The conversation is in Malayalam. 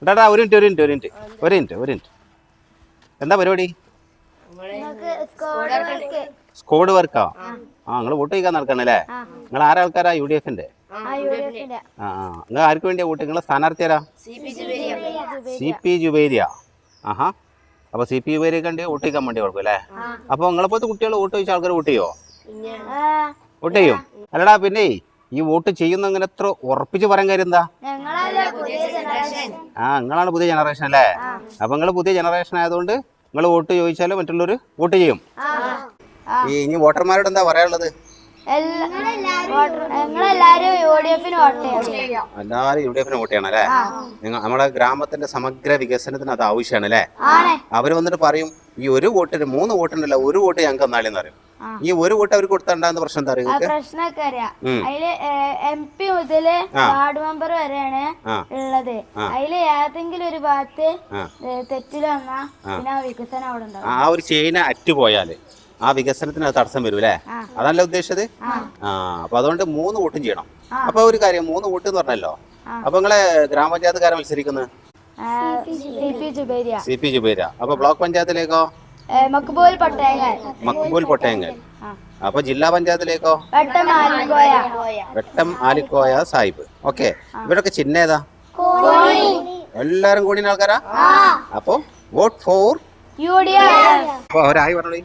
എടാ ഒരു മിനിറ്റ് എന്താ പരിപാടി? സ്ക്വാഡ് വർക്കാ? നിങ്ങൾ വോട്ട് ചെയ്യാൻ നടക്കണല്ലേ? നിങ്ങൾ ആൾക്കാരാ UDF-ന്റെ? നിങ്ങൾ ആർക്ക് വേണ്ടിയാ വോട്ട്? നിങ്ങളെ സ്ഥാനാർത്ഥി ആരാ? CP ജുബൈരിയ. ആഹാ, അപ്പോൾ CP ജുബൈരിയെ കണ്ടി വോട്ട് ചെയ്യാൻ വേണ്ടി കൊടുക്കും അല്ലേ? അപ്പോൾ നിങ്ങളെപ്പോലത്തെ കുട്ടികൾ വോട്ട് ചോദിച്ച ആൾക്കാർ വോട്ട് ചെയ്യുമോ? വോട്ട് ചെയ്യും. അല്ലടാ, പിന്നെ ഈ വോട്ട് ചെയ്യുന്ന അങ്ങനെ എത്ര ഉറപ്പിച്ച് പറയാൻ കാര്യം എന്താ? നിങ്ങളാണ് പുതിയ ജനറേഷൻ അല്ലേ? അപ്പൊ നിങ്ങൾ പുതിയ ജനറേഷൻ ആയതുകൊണ്ട് നിങ്ങൾ വോട്ട് ചോദിച്ചാലും മറ്റുള്ളവർ വോട്ട് ചെയ്യും. ഇനി വോട്ടർമാരോട് എന്താ പറയാനുള്ളത്? എല്ലാരും UDF-ന് വോട്ട് ചെയ്യണം അല്ലേ? നമ്മുടെ ഗ്രാമത്തിന്റെ സമഗ്ര വികസനത്തിന് അത് ആവശ്യമാണ് അല്ലേ? അവര് വന്നിട്ട് പറയും ഈ ഒരു വോട്ടിന് 3 വോട്ടുണ്ടല്ലോ, ഒരു വോട്ട് ഞങ്ങൾക്ക് തന്നാലെന്ന് പറയും. ഈ ഒരു വോട്ട് അവർക്ക് കൊടുത്താണ്ടാകുന്ന പ്രശ്നം എന്താ അറിയാം? പ്രശ്നമൊക്കെ അറിയാം. അതില് MP മുതല് വാർഡ് മെമ്പർ വരെയാണ് ഉള്ളത്. അതില് ഏതെങ്കിലും ഒരു ഭാഗത്ത് തെറ്റില് വന്നാ പിന്നെ വികസനം അവിടെ ഉണ്ടാവും. ആ ഒരു ചെയിന് അറ്റുപോയാല് ആ വികസനത്തിന് അത് തടസ്സം വരും അല്ലേ? അതല്ല ഉദ്ദേശിച്ചത്. അപ്പൊ അതുകൊണ്ട് 3 വോട്ടും ചെയ്യണം. അപ്പൊ ഒരു കാര്യം, 3 വോട്ട് എന്ന് പറഞ്ഞല്ലോ. അപ്പൊ നിങ്ങളെ ഗ്രാമപഞ്ചായത്തുകാരെ മത്സരിക്കുന്നത് CP ജുബൈരിയ. അപ്പൊ ബ്ലോക്ക് പഞ്ചായത്തിലേക്കോ? മക്ബൂൽ പൊട്ടേങ്ങൽ. അപ്പൊ ജില്ലാ പഞ്ചായത്തിലേക്കോ? വെട്ടം ആലിക്കോയ സാഹിബ്. ഓക്കെ, ഇവരൊക്കെ ചിഹ്നം ഏതാ? എല്ലാരും കൂടിയ ആൾക്കാരാ. അപ്പൊ വോട്ട് ഫോർ UDF. അപ്പൊ അവരായി പറഞ്ഞോളൂ.